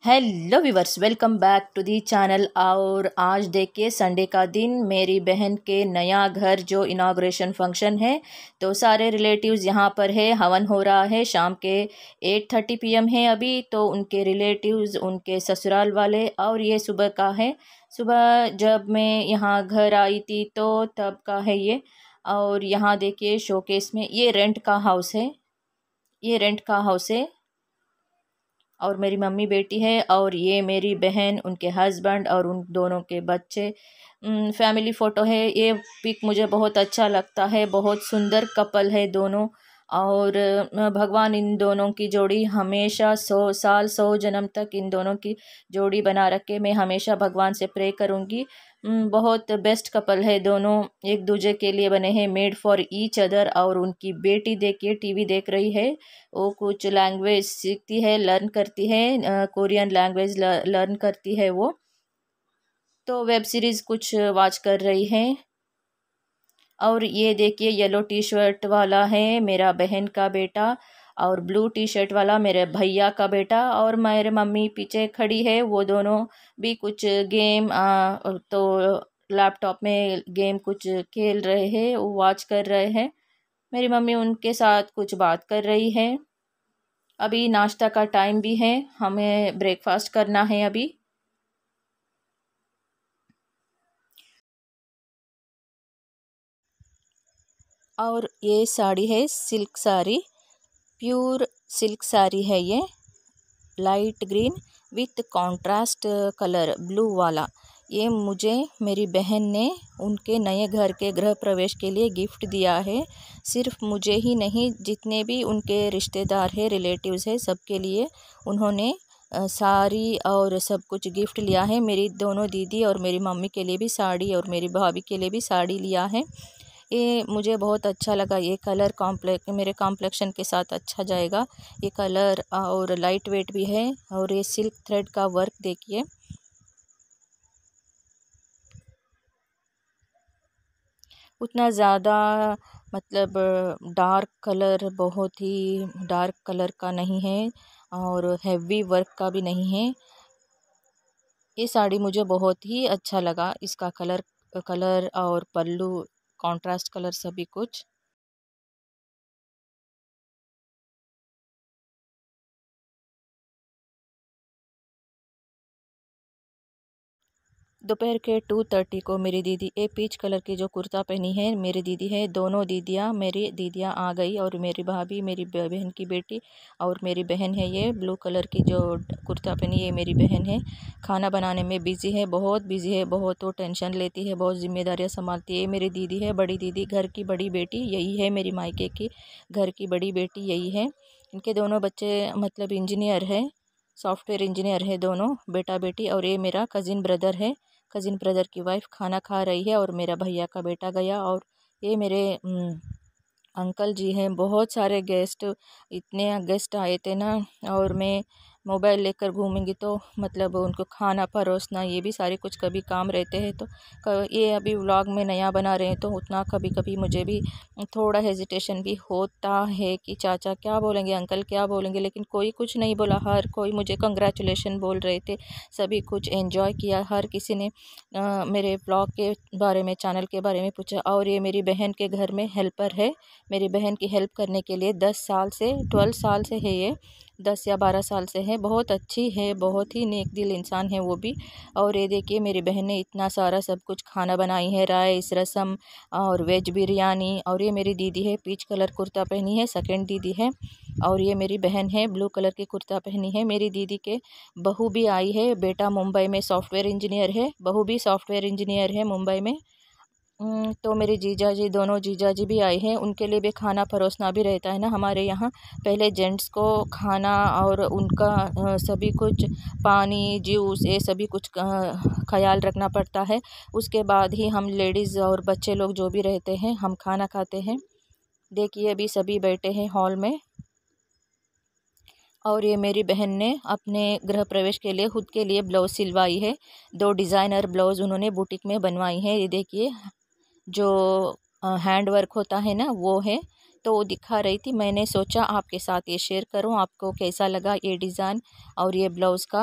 Hello viewers, welcome back to the channel. और आज देखिए संडे का दिन, मेरी बहन के नया घर जो इनाग्रेशन फंक्शन है, तो सारे रिलेटिव्स यहाँ पर है। हवन हो रहा है, शाम के 8:30 PM है अभी। तो उनके रिलेटिव्स, उनके ससुराल वाले, और ये सुबह का है। सुबह जब मैं यहाँ घर आई थी तो तब का है ये। और यहाँ देखिए शोकेस में ये रेंट का हाउस है, ये रेंट का हाउस है। और मेरी मम्मी बेटी है, और ये मेरी बहन, उनके हस्बैंड और उन दोनों के बच्चे। फैमिली फ़ोटो है। ये पिक मुझे बहुत अच्छा लगता है, बहुत सुंदर कपल है दोनों। और भगवान इन दोनों की जोड़ी हमेशा 100 साल 100 जन्म तक इन दोनों की जोड़ी बना रखे, मैं हमेशा भगवान से प्रे करूँगी। बहुत बेस्ट कपल है दोनों, एक दूसरे के लिए बने हैं, मेड फॉर ईच अदर। और उनकी बेटी देखिए टीवी देख रही है, वो कुछ लैंग्वेज सीखती है, लर्न करती है, कोरियन लैंग्वेज लर्न करती है वो। तो वेब सीरीज़ कुछ वॉच कर रही है। और ये देखिए येलो टी शर्ट वाला है मेरा बहन का बेटा, और ब्लू टी शर्ट वाला मेरे भैया का बेटा। और मेरे मम्मी पीछे खड़ी है, वो दोनों भी कुछ गेम तो लैपटॉप में गेम कुछ खेल रहे हैं, वो वॉच कर रहे हैं। मेरी मम्मी उनके साथ कुछ बात कर रही है। अभी नाश्ता का टाइम भी है, हमें ब्रेकफास्ट करना है अभी। और ये साड़ी है silk sari, pure silk sari है ये, light green with contrast colour blue वाला। ये मुझे मेरी बहन ने उनके नए घर के गृह प्रवेश के लिए गिफ्ट दिया है। सिर्फ मुझे ही नहीं, जितने भी उनके रिश्तेदार हैं, रिलेटिव्स हैं, सबके लिए उन्होंने साड़ी और सब कुछ गिफ्ट लिया है। मेरी दोनों दीदी और मेरी मम्मी के लिए भी साड़ी, और मेरी भाभी के लिए भी साड़ी लिया है। ये मुझे बहुत अच्छा लगा, ये कलर मेरे कॉम्प्लेक्शन के साथ अच्छा जाएगा ये कलर, और लाइट वेट भी है। और ये सिल्क थ्रेड का वर्क देखिए, उतना ज़्यादा मतलब डार्क कलर, बहुत ही डार्क कलर का नहीं है, और हैवी वर्क का भी नहीं है। ये साड़ी मुझे बहुत ही अच्छा लगा, इसका कलर कलर और पल्लू कॉन्ट्रास्ट कलर सभी कुछ। दोपहर के 2:30 को मेरी दीदी ये पीच कलर की जो कुर्ता पहनी है मेरी दीदी है, दोनों दीदियाँ मेरी दीदियाँ आ गई। और मेरी भाभी, मेरी बहन की बेटी, और मेरी बहन है ये ब्लू कलर की जो कुर्ता पहनी है, ये मेरी बहन है। खाना बनाने में बिज़ी है, बहुत बिज़ी है, बहुत वो टेंशन लेती है, बहुत जिम्मेदारियाँ संभालती है। मेरी दीदी है, बड़ी दीदी, घर की बड़ी बेटी यही है, मेरी मायके की घर की बड़ी बेटी यही है। इनके दोनों बच्चे मतलब इंजीनियर है, सॉफ्टवेयर इंजीनियर है दोनों, बेटा बेटी। और ये मेरा कज़िन ब्रदर है, कज़िन ब्रदर की वाइफ खाना खा रही है, और मेरा भैया का बेटा गया। और ये मेरे अंकल जी हैं। बहुत सारे गेस्ट, इतने गेस्ट आए थे ना। और मैं मोबाइल लेकर घूमेंगी तो मतलब उनको खाना परोसना ये भी सारे कुछ कभी काम रहते हैं। तो ये अभी व्लॉग में नया बना रहे हैं तो उतना कभी कभी मुझे भी थोड़ा हेजिटेशन भी होता है कि चाचा क्या बोलेंगे, अंकल क्या बोलेंगे, लेकिन कोई कुछ नहीं बोला। हर कोई मुझे कंग्रेचुलेशन बोल रहे थे, सभी कुछ एंजॉय किया। हर किसी ने मेरे ब्लॉग के बारे में, चैनल के बारे में पूछा। और ये मेरी बहन के घर में हेल्पर है, मेरी बहन की हेल्प करने के लिए 10 साल से 12 साल से है, ये 10 या 12 साल से है। बहुत अच्छी है, बहुत ही नेक दिल इंसान है वो भी। और ये देखिए मेरी बहन ने इतना सारा सब कुछ खाना बनाई है, राइस, रसम और वेज बिरयानी। और ये मेरी दीदी है, पीच कलर कुर्ता पहनी है, सेकंड दीदी है। और ये मेरी बहन है, ब्लू कलर की कुर्ता पहनी है। मेरी दीदी के बहू भी आई है, बेटा मुंबई में सॉफ्टवेयर इंजीनियर है, बहू भी सॉफ्टवेयर इंजीनियर है मुंबई में। तो मेरे जीजा जी, दोनों जीजा जी भी आए हैं, उनके लिए भी खाना परोसना भी रहता है ना हमारे यहाँ। पहले जेंट्स को खाना और उनका सभी कुछ पानी, जूस, ये सभी कुछ ख्याल रखना पड़ता है। उसके बाद ही हम लेडीज़ और बच्चे लोग जो भी रहते हैं हम खाना खाते हैं। देखिए अभी सभी बैठे हैं हॉल में। और ये मेरी बहन ने अपने गृह प्रवेश के लिए खुद के लिए ब्लाउज़ सिलवाई है। 2 डिज़ाइनर ब्लाउज़ उन्होंने बुटीक में बनवाई है। ये देखिए जो हैंड वर्क होता है ना वो है, तो वो दिखा रही थी। मैंने सोचा आपके साथ ये शेयर करूं, आपको कैसा लगा ये डिज़ाइन और ये ब्लाउज़ का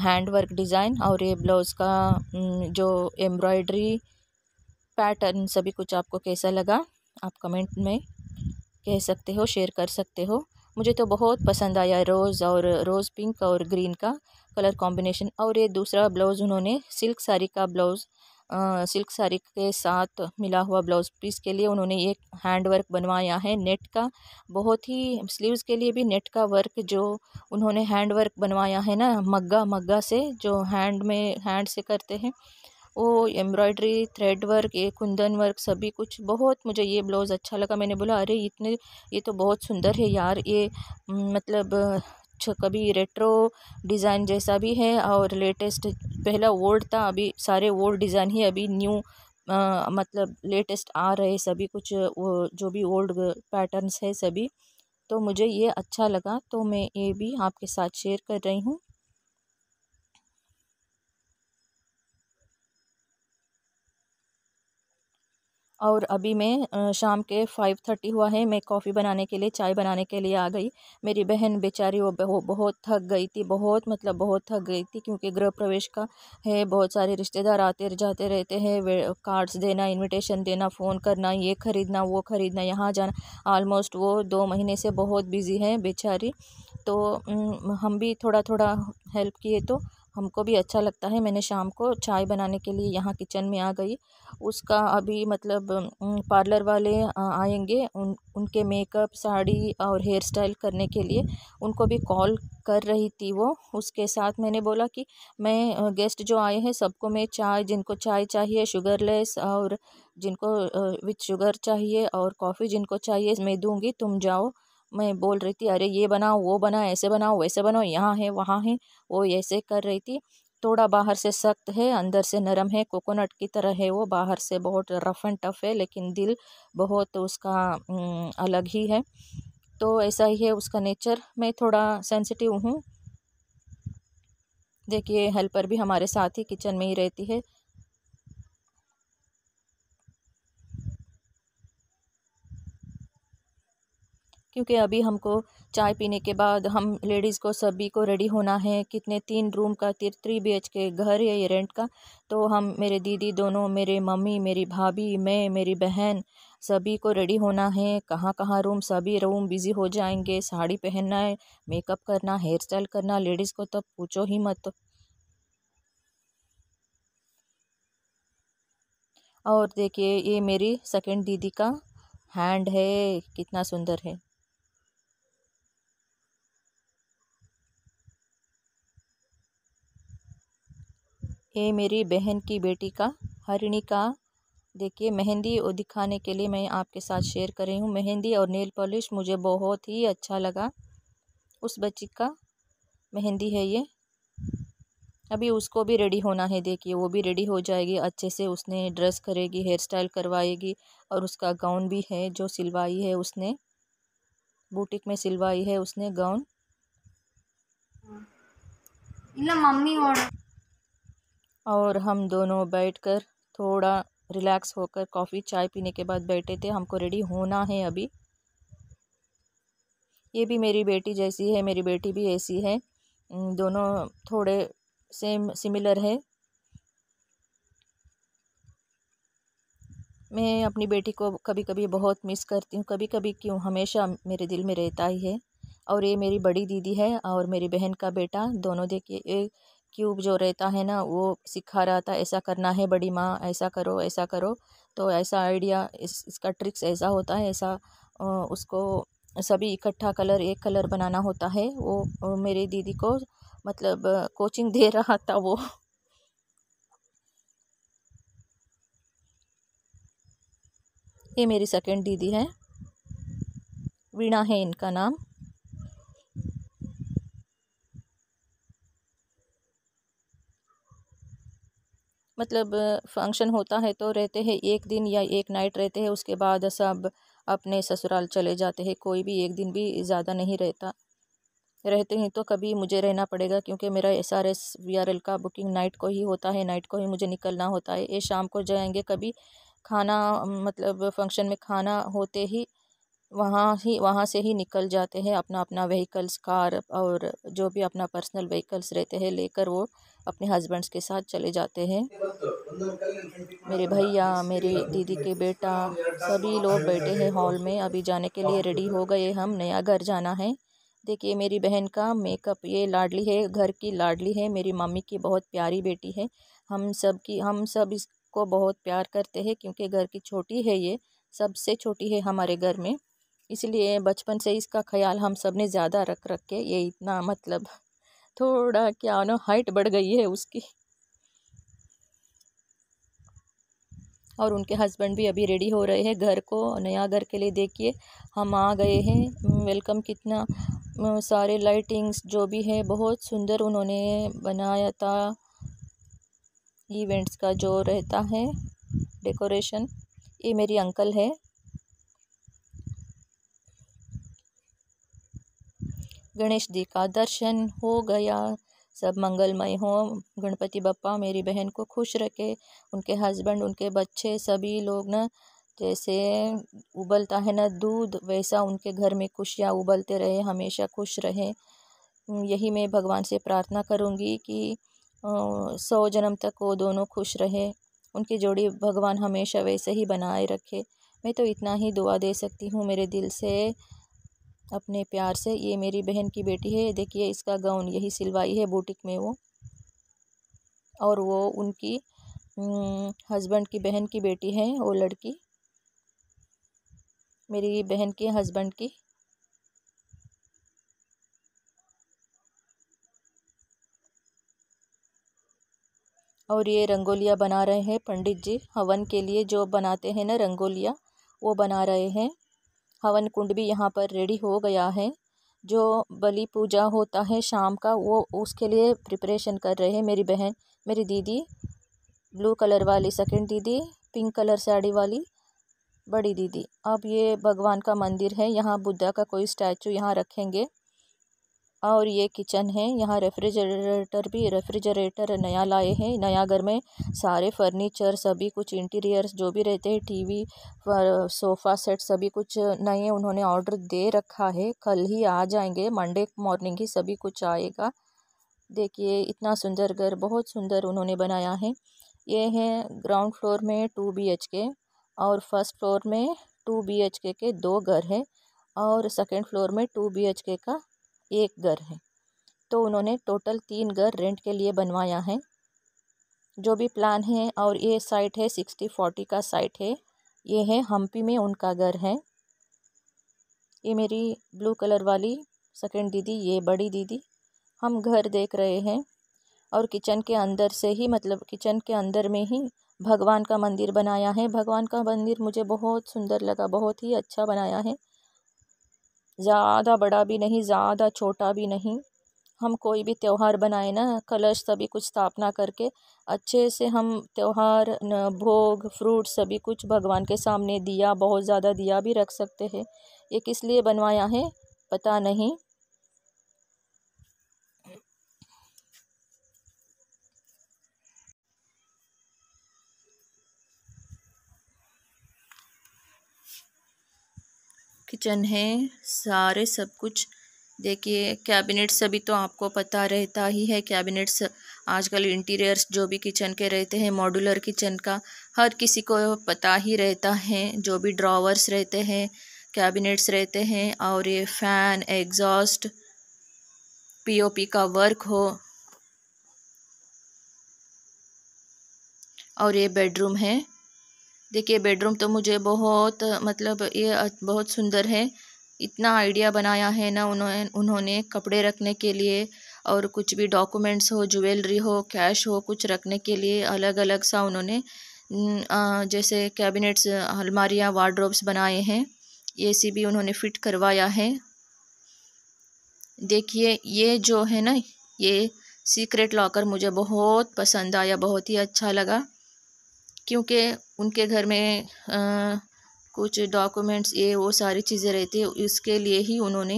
हैंड वर्क डिज़ाइन और ये ब्लाउज़ का जो एम्ब्रॉयडरी पैटर्न, सभी कुछ आपको कैसा लगा आप कमेंट में कह सकते हो, शेयर कर सकते हो। मुझे तो बहुत पसंद आया, रोज़ पिंक और ग्रीन का कलर कॉम्बिनेशन। और ये दूसरा ब्लाउज़ उन्होंने सिल्क साड़ी का ब्लाउज़, सिल्क साड़ी के साथ मिला हुआ ब्लाउज़ पीस के लिए उन्होंने एक हैंड वर्क बनवाया है नेट का। बहुत ही स्लीव्स के लिए भी नेट का वर्क जो उन्होंने हैंड वर्क बनवाया है ना, मग्गा मग्गा से जो हैंड से करते हैं वो एम्ब्रॉयडरी, थ्रेड वर्क, ये कुंदन वर्क, सभी कुछ बहुत मुझे ये ब्लाउज़ अच्छा लगा। मैंने बोला अरे इतने, ये तो बहुत सुंदर है यार। ये मतलब कभी रेट्रो डिज़ाइन जैसा भी है और लेटेस्ट, पहला ओल्ड था, अभी सारे ओल्ड डिज़ाइन ही अभी न्यू मतलब लेटेस्ट आ रहे सभी कुछ, वो जो भी ओल्ड पैटर्न्स है सभी। तो मुझे ये अच्छा लगा तो मैं ये भी आपके साथ शेयर कर रही हूँ। और अभी मैं शाम के 5:30 हुआ है, मैं कॉफ़ी बनाने के लिए, चाय बनाने के लिए आ गई। मेरी बहन बेचारी वो बहुत थक गई थी, बहुत मतलब बहुत थक गई थी, क्योंकि गृह प्रवेश का है, बहुत सारे रिश्तेदार आते जाते रहते हैं, वे कार्ड्स देना, इनविटेशन देना, फ़ोन करना, ये ख़रीदना वो ख़रीदना, यहाँ जाना। ऑलमोस्ट वो 2 महीने से बहुत बिज़ी है बेचारी। तो हम भी थोड़ा थोड़ा हेल्प किए तो हमको भी अच्छा लगता है। मैंने शाम को चाय बनाने के लिए यहाँ किचन में आ गई। उसका अभी मतलब पार्लर वाले आएंगे, उनके मेकअप, साड़ी और हेयर स्टाइल करने के लिए उनको भी कॉल कर रही थी वो। उसके साथ मैंने बोला कि मैं गेस्ट जो आए हैं सबको मैं चाय, जिनको चाय चाहिए शुगरलेस और जिनको विथ शुगर चाहिए, और कॉफ़ी जिनको चाहिए मैं दूंगी, तुम जाओ। मैं बोल रही थी अरे ये बनाओ वो बनाओ, ऐसे बनाओ वैसे बनाओ, यहाँ है वहाँ है, वो ऐसे कर रही थी। थोड़ा बाहर से सख्त है, अंदर से नरम है, कोकोनट की तरह है वो। बाहर से बहुत रफ़ एंड टफ़ है, लेकिन दिल बहुत उसका अलग ही है। तो ऐसा ही है उसका नेचर। मैं थोड़ा सेंसिटिव हूँ। देखिए हेल्पर भी हमारे साथ ही किचन में ही रहती है। क्योंकि अभी हमको चाय पीने के बाद हम लेडीज़ को सभी को रेडी होना है। कितने 3 रूम का 3 BHK घर है ये रेंट का। तो हम, मेरे दीदी दोनों, मेरे मम्मी, मेरी भाभी, मैं, मेरी बहन, सभी को रेडी होना है। कहाँ कहाँ रूम, सभी रूम बिज़ी हो जाएंगे। साड़ी पहनना है, मेकअप करना, हेयर स्टाइल करना, लेडीज़ को तो पूछो ही मत। और देखिए ये मेरी सेकंड दीदी का हैंड है, कितना सुंदर है। ये मेरी बहन की बेटी का, हरिणी का। देखिए मेहंदी वो दिखाने के लिए मैं आपके साथ शेयर कर रही हूँ। मेहंदी और नेल पॉलिश मुझे बहुत ही अच्छा लगा। उस बच्ची का मेहंदी है ये। अभी उसको भी रेडी होना है। देखिए वो भी रेडी हो जाएगी अच्छे से, उसने ड्रेस करेगी, हेयर स्टाइल करवाएगी। और उसका गाउन भी है जो सिलवाई है उसने, बुटीक में सिलवाई है उसने गाउन। ಇಲ್ಲ मम्मी और हम दोनों बैठकर थोड़ा रिलैक्स होकर कॉफ़ी चाय पीने के बाद बैठे थे। हमको रेडी होना है अभी। ये भी मेरी बेटी जैसी है, मेरी बेटी भी ऐसी है, दोनों थोड़े सेम सिमिलर है। मैं अपनी बेटी को कभी कभी बहुत मिस करती हूँ, कभी कभी क्यों, हमेशा मेरे दिल में रहता ही है। और ये मेरी बड़ी दीदी है और मेरी बहन का बेटा, दोनों देखिए। ये क्यूब जो रहता है ना, वो सिखा रहा था ऐसा करना है बड़ी माँ, ऐसा करो ऐसा करो। तो ऐसा आइडिया, इसका ट्रिक्स ऐसा होता है, ऐसा उसको सभी इकट्ठा कलर, एक कलर बनाना होता है। वो मेरी दीदी को मतलब कोचिंग दे रहा था वो। ये मेरी सेकंड दीदी है, वीणा है इनका नाम। मतलब फंक्शन होता है तो रहते हैं एक दिन या एक नाइट रहते हैं, उसके बाद सब अपने ससुराल चले जाते हैं। कोई भी एक दिन भी ज़्यादा नहीं रहता। रहते हैं तो कभी मुझे रहना पड़ेगा, क्योंकि मेरा SRS VRL का बुकिंग नाइट को ही होता है, नाइट को ही मुझे निकलना होता है। ये शाम को जाएंगे कभी खाना, मतलब फंक्शन में खाना होते ही वहाँ से ही निकल जाते हैं, अपना अपना व्हीकल्स, कार और जो भी अपना पर्सनल व्हीकल्स रहते हैं लेकर वो अपने हस्बैंड्स के साथ चले जाते हैं। मेरे भैया, मेरे दीदी के बेटा, सभी लोग बैठे हैं हॉल में। अभी जाने के लिए रेडी हो गए, हम नया घर जाना है। देखिए मेरी बहन का मेकअप, ये लाडली है, घर की लाडली है, मेरी मम्मी की बहुत प्यारी बेटी है। हम सब इसको बहुत प्यार करते हैं, क्योंकि घर की छोटी है, ये सबसे छोटी है हमारे घर में। इसलिए बचपन से इसका ख्याल हम सब ने ज़्यादा रख रख के ये इतना मतलब थोड़ा क्या ना हाइट बढ़ गई है उसकी। और उनके हस्बैंड भी अभी रेडी हो रहे हैं घर को, नया घर के लिए। देखिए हम आ गए हैं। वेलकम, कितना सारे लाइटिंग्स जो भी है बहुत सुंदर उन्होंने बनाया था। इवेंट्स का जो रहता है डेकोरेशन। ये मेरी अंकल है। गणेश जी का दर्शन हो गया, सब मंगलमय हो। गणपति बप्पा मेरी बहन को खुश रखे, उनके हस्बैंड, उनके बच्चे, सभी लोग ना, जैसे उबलता है ना दूध, वैसा उनके घर में खुशियाँ उबलते रहे, हमेशा खुश रहे। यही मैं भगवान से प्रार्थना करूँगी कि 100 जन्म तक वो दोनों खुश रहे, उनकी जोड़ी भगवान हमेशा वैसे ही बनाए रखे। मैं तो इतना ही दुआ दे सकती हूँ मेरे दिल से, अपने प्यार से। ये मेरी बहन की बेटी है, देखिए इसका गाउन यही सिलवाई है बुटीक में वो। और वो उनकी हस्बैंड की बहन की बेटी है, वो लड़की मेरी बहन के हस्बैंड की। और ये रंगोलियाँ बना रहे हैं पंडित जी, हवन के लिए जो बनाते हैं ना रंगोलियाँ, वो बना रहे हैं। हवन कुंड भी यहाँ पर रेडी हो गया है। जो बलि पूजा होता है शाम का, वो उसके लिए प्रिपरेशन कर रहे हैं मेरी बहन, मेरी दीदी, ब्लू कलर वाली सेकंड दीदी, पिंक कलर साड़ी वाली बड़ी दीदी। अब ये भगवान का मंदिर है, यहाँ बुद्धा का कोई स्टैचू यहाँ रखेंगे। और ये किचन है, यहाँ रेफ्रिजरेटर नया लाए हैं, नया घर में सारे फर्नीचर, सभी कुछ इंटीरियर्स जो भी रहते हैं, टीवी, सोफ़ा सेट, सभी कुछ नए उन्होंने ऑर्डर दे रखा है। कल ही आ जाएंगे, मंडे मॉर्निंग ही सभी कुछ आएगा। देखिए इतना सुंदर घर, बहुत सुंदर उन्होंने बनाया है। ये है ग्राउंड फ्लोर में 2 BHK, और फर्स्ट फ्लोर में 2 BHK के 2 घर हैं, और सेकंड फ्लोर में 2 BHK का एक घर है। तो उन्होंने टोटल 3 घर रेंट के लिए बनवाया है, जो भी प्लान है। और ये साइट है 60-40 का साइट है, ये है हम्पी में उनका घर है। ये मेरी ब्लू कलर वाली सेकंड दीदी, ये बड़ी दीदी। हम घर देख रहे हैं, और किचन के अंदर से ही, मतलब किचन के अंदर में ही भगवान का मंदिर बनाया है। भगवान का मंदिर मुझे बहुत सुंदर लगा, बहुत ही अच्छा बनाया है। ज़्यादा बड़ा भी नहीं, ज़्यादा छोटा भी नहीं। हम कोई भी त्यौहार बनाए ना, कलश सभी कुछ स्थापना करके अच्छे से हम त्यौहार भोग, फ्रूट सभी कुछ भगवान के सामने, दिया, बहुत ज़्यादा दिया भी रख सकते हैं। ये किस लिए बनवाया है पता नहीं। किचन है, सारे सब कुछ देखिए। कैबिनेट्स अभी तो आपको पता रहता ही है, कैबिनेट्स आजकल इंटीरियर्स जो भी किचन के रहते हैं, मॉड्यूलर किचन का हर किसी को पता ही रहता है। जो भी ड्रॉवर्स रहते हैं, कैबिनेट्स रहते हैं, और ये फ़ैन, एग्जॉस्ट, पीओपी का वर्क हो, और ये बेडरूम है। देखिए बेडरूम तो मुझे बहुत मतलब ये बहुत सुंदर है। इतना आइडिया बनाया है ना उन्होंने कपड़े रखने के लिए, और कुछ भी डॉक्यूमेंट्स हो, ज्वेलरी हो, कैश हो, कुछ रखने के लिए अलग अलग सा उन्होंने जैसे कैबिनेट्स, अलमारियाँ, वार्डरोब्स बनाए हैं। एसी भी उन्होंने फिट करवाया है। देखिए ये जो है ना, ये सीक्रेट लॉकर मुझे बहुत पसंद आया, बहुत ही अच्छा लगा, क्योंकि उनके घर में कुछ डॉक्यूमेंट्स ये वो सारी चीज़ें रहती है, इसके लिए ही उन्होंने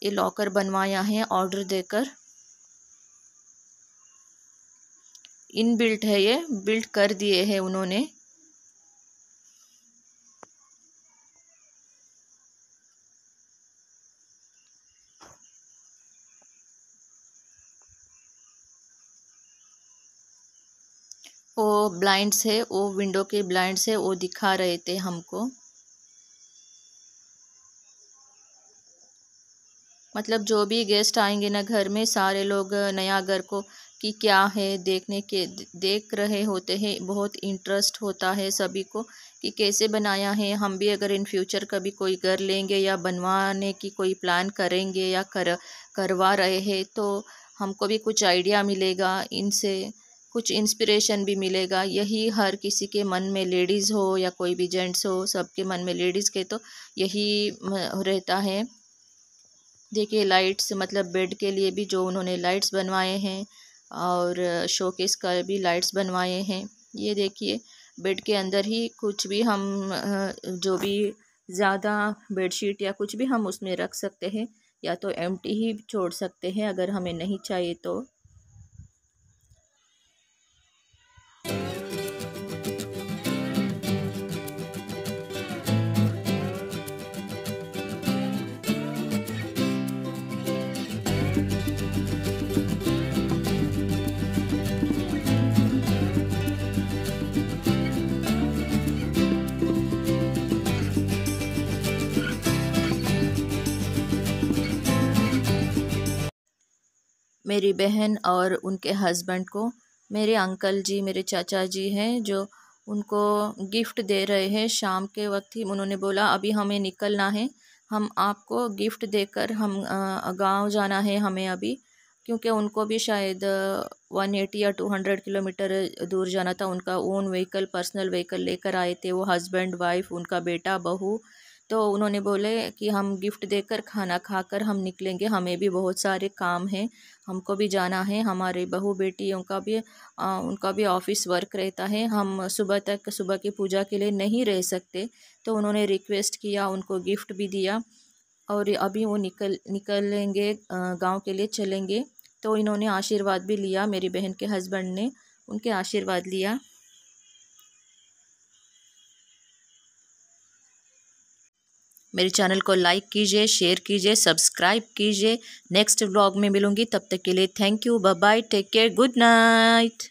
ये लॉकर बनवाया है ऑर्डर देकर। इनबिल्ट है, ये बिल्ट कर दिए हैं उन्होंने। वो ब्लाइंड्स है, वो विंडो के ब्लाइंड्स है, वो दिखा रहे थे हमको। मतलब जो भी गेस्ट आएंगे ना घर में, सारे लोग नया घर को कि क्या है देख रहे होते हैं। बहुत इंटरेस्ट होता है सभी को कि कैसे बनाया है। हम भी अगर इन फ्यूचर कभी कोई घर लेंगे या बनवाने की कोई प्लान करेंगे या करवा रहे हैं, तो हमको भी कुछ आइडिया मिलेगा इनसे, कुछ इंस्पिरेशन भी मिलेगा। यही हर किसी के मन में, लेडीज़ हो या कोई भी जेंट्स हो, सबके मन में, लेडीज़ के तो यही रहता है। देखिए लाइट्स, मतलब बेड के लिए भी जो उन्होंने लाइट्स बनवाए हैं, और शोकेस का भी लाइट्स बनवाए हैं। ये देखिए बेड के अंदर ही कुछ भी हम जो भी ज़्यादा बेडशीट या कुछ भी हम उसमें रख सकते हैं, या तो एम्प्टी ही छोड़ सकते हैं अगर हमें नहीं चाहिए तो। मेरी बहन और उनके हस्बैंड को मेरे अंकल जी, मेरे चाचा जी हैं, जो उनको गिफ्ट दे रहे हैं। शाम के वक्त ही उन्होंने बोला अभी हमें निकलना है, हम आपको गिफ्ट देकर हम गांव जाना है हमें अभी, क्योंकि उनको भी शायद 180 या 200 किलोमीटर दूर जाना था। उनका ओन व्हीकल, पर्सनल व्हीकल लेकर आए थे वो, हस्बैंड वाइफ, उनका बेटा, बहू। तो उन्होंने बोले कि हम गिफ्ट देकर, खाना खाकर हम निकलेंगे, हमें भी बहुत सारे काम हैं, हमको भी जाना है। हमारे बहू बेटियों का भी उनका भी ऑफिस वर्क रहता है, हम सुबह की पूजा के लिए नहीं रह सकते। तो उन्होंने रिक्वेस्ट किया, उनको गिफ्ट भी दिया, और अभी वो निकलेंगे, गांव के लिए चलेंगे। तो इन्होंने आशीर्वाद भी लिया, मेरी बहन के हस्बैंड ने उनके आशीर्वाद लिया। मेरे चैनल को लाइक कीजिए, शेयर कीजिए, सब्सक्राइब कीजिए। नेक्स्ट व्लॉग में मिलूंगी, तब तक के लिए thank you, bye bye, take care, good night.